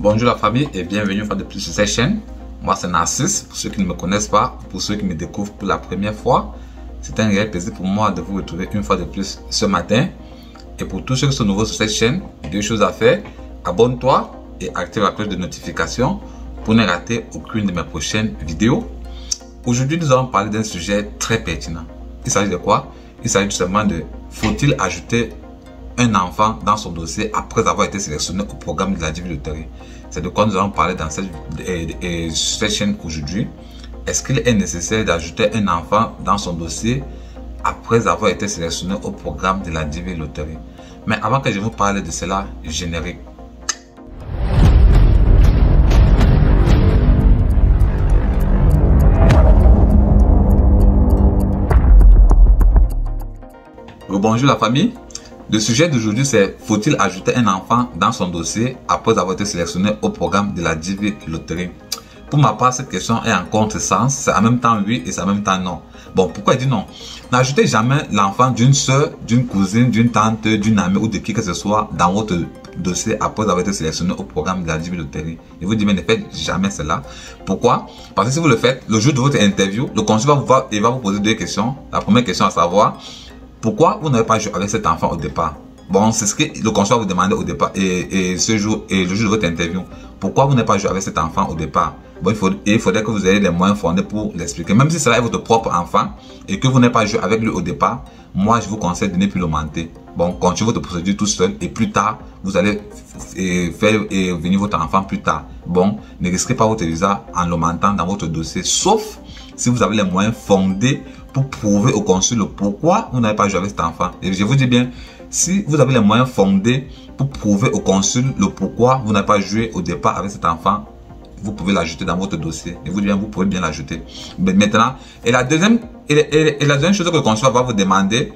Bonjour la famille et bienvenue une fois de plus sur cette chaîne. Moi c'est Narcisse, pour ceux qui ne me connaissent pas, pour ceux qui me découvrent pour la première fois. C'est un réel plaisir pour moi de vous retrouver une fois de plus ce matin. Et pour tous ceux qui sont nouveaux sur cette chaîne, deux choses à faire. Abonne-toi et active la cloche de notification pour ne rater aucune de mes prochaines vidéos. Aujourd'hui nous allons parler d'un sujet très pertinent. Il s'agit de quoi? Il s'agit tout simplement de faut-il ajouter un enfant dans son dossier après avoir été sélectionné au programme de la DIV Loterie. C'est de quoi nous allons parler dans cette chaîne aujourd'hui. Est-ce qu'il est nécessaire d'ajouter un enfant dans son dossier après avoir été sélectionné au programme de la DIV Loterie? Mais avant que je vous parle de cela, générique. Bonjour la famille. Le sujet d'aujourd'hui c'est faut-il ajouter un enfant dans son dossier après avoir été sélectionné au programme de la DIV Loterie? Pour ma part, cette question est en contresens. C'est en même temps oui et c'est en même temps non. Bon, pourquoi je dis non? N'ajoutez jamais l'enfant d'une soeur, d'une cousine, d'une tante, d'une amie ou de qui que ce soit dans votre dossier après avoir été sélectionné au programme de la DIV Loterie. Je vous dis, mais ne faites jamais cela. Pourquoi? Parce que si vous le faites, le jour de votre interview, le conseiller va vous poser deux questions. La première question à savoir, pourquoi vous n'avez pas joué avec cet enfant au départ? Bon, c'est ce que le conseiller vous demandait au départ et ce jour et le jour de votre interview. Pourquoi vous n'avez pas joué avec cet enfant au départ? Bon, il faudrait que vous ayez les moyens fondés pour l'expliquer. Même si cela est votre propre enfant et que vous n'avez pas joué avec lui au départ, moi je vous conseille de ne plus le mentir. Bon, continuez votre procédure tout seul et plus tard, vous allez faire venir votre enfant plus tard. Bon, ne risquez pas votre visa en le mentant dans votre dossier, sauf si vous avez les moyens fondés pour prouver au consul le pourquoi vous n'avez pas joué avec cet enfant. Et je vous dis bien, si vous avez les moyens fondés pour prouver au consul le pourquoi vous n'avez pas joué au départ avec cet enfant, vous pouvez l'ajouter dans votre dossier. Et vous dis bien, vous pouvez bien l'ajouter. Maintenant, et la deuxième chose que le consul va vous demander,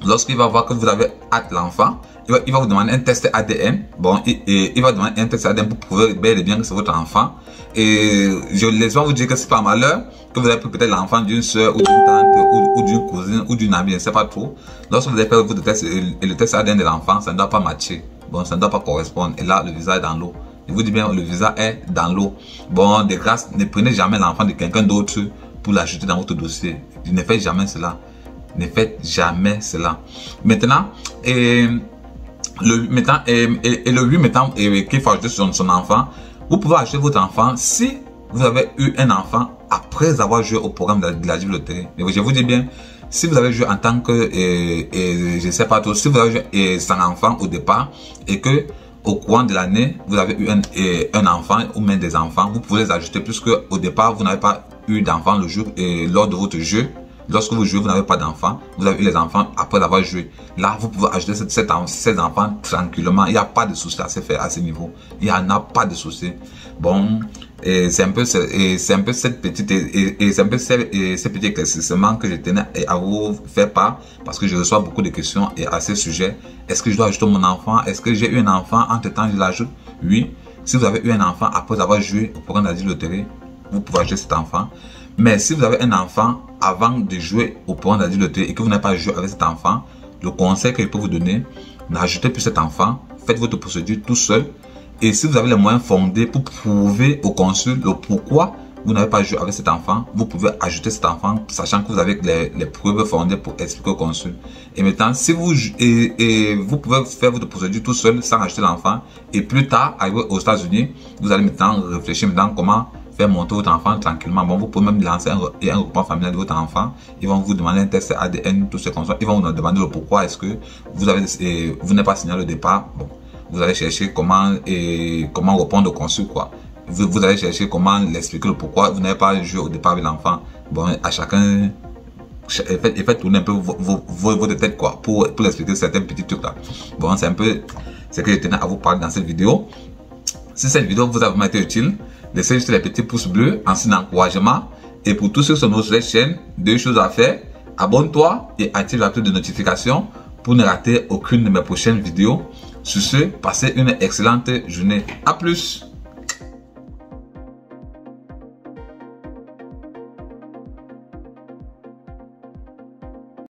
lorsqu'il va voir que vous avez hâte l'enfant, il va vous demander un test ADN. Bon, il va demander un test ADN pour prouver bel et bien que c'est votre enfant. Et je laisse vous dire que c'est pas malheur que vous avez pris peut-être l'enfant d'une soeur ou d'une tante ou d'une cousine ou d'une amie, je ne sais pas trop. Lorsque vous avez fait votre test et le test ADN de l'enfant, ça ne doit pas matcher. Bon, ça ne doit pas correspondre. Et là, le visa est dans l'eau. Je vous dis bien, le visa est dans l'eau. Bon, de grâce, ne prenez jamais l'enfant de quelqu'un d'autre pour l'ajouter dans votre dossier. Ne faites jamais cela. Ne faites jamais cela. Maintenant, le 8 maintenant qu'il faut ajouter son enfant, vous pouvez ajouter votre enfant si vous avez eu un enfant après avoir joué au programme de la DIV Loterie. Je vous dis bien, si vous avez joué en tant que, je ne sais pas trop, si vous avez joué sans enfant au départ et que au courant de l'année, vous avez eu un enfant ou même des enfants, vous pouvez les ajouter puisque au départ, vous n'avez pas eu d'enfant le jour et lors de votre jeu. Lorsque vous jouez, vous n'avez pas d'enfants, vous avez eu les enfants après avoir joué. Là, vous pouvez ajouter ces enfants tranquillement. Il n'y a pas de souci à se faire à ce niveau. Il n'y en a pas de souci. Bon, c'est un peu cette petite ces petits éclaircissements que je tenais à vous faire part parce que je reçois beaucoup de questions à ce sujet. Est-ce que je dois ajouter mon enfant? Est-ce que j'ai eu un enfant entre temps je l'ajoute? Oui. Si vous avez eu un enfant après avoir joué au programme de la DIV Loterie, vous pouvez ajouter cet enfant. Mais si vous avez un enfant avant de jouer au programme de la DIV Loterie et que vous n'avez pas joué avec cet enfant, le conseil que je peux vous donner, n'ajoutez plus cet enfant, faites votre procédure tout seul. Et si vous avez les moyens fondés pour prouver au consul le pourquoi vous n'avez pas joué avec cet enfant, vous pouvez ajouter cet enfant, sachant que vous avez les preuves fondées pour expliquer au consul. Et maintenant, si vous pouvez faire votre procédure tout seul sans ajouter l'enfant, et plus tard, arriver aux États-Unis, vous allez maintenant réfléchir comment faire monter votre enfant tranquillement. Bon, vous pouvez même lancer un regroupement familial de votre enfant. Ils vont vous demander un test ADN, tout ce comme ça. Ils vont vous demander le pourquoi est-ce que vous n'avez pas signé le départ. Bon, vous allez chercher comment répondre au consul, quoi. Vous allez chercher comment l'expliquer le pourquoi vous n'avez pas joué au départ avec l'enfant. Bon, à chacun, faites tourner un peu votre tête, quoi, pour expliquer certains petits trucs là. Bon, c'est un peu ce que je tenais à vous parler dans cette vidéo. Si cette vidéo vous a vraiment été utile, laissez juste les petits pouces bleus en signe d'encouragement. Et pour tous ceux qui sont sur cette chaîne, deux choses à faire. Abonne-toi et active la cloche de notification pour ne rater aucune de mes prochaines vidéos. Sur ce, passez une excellente journée. À plus!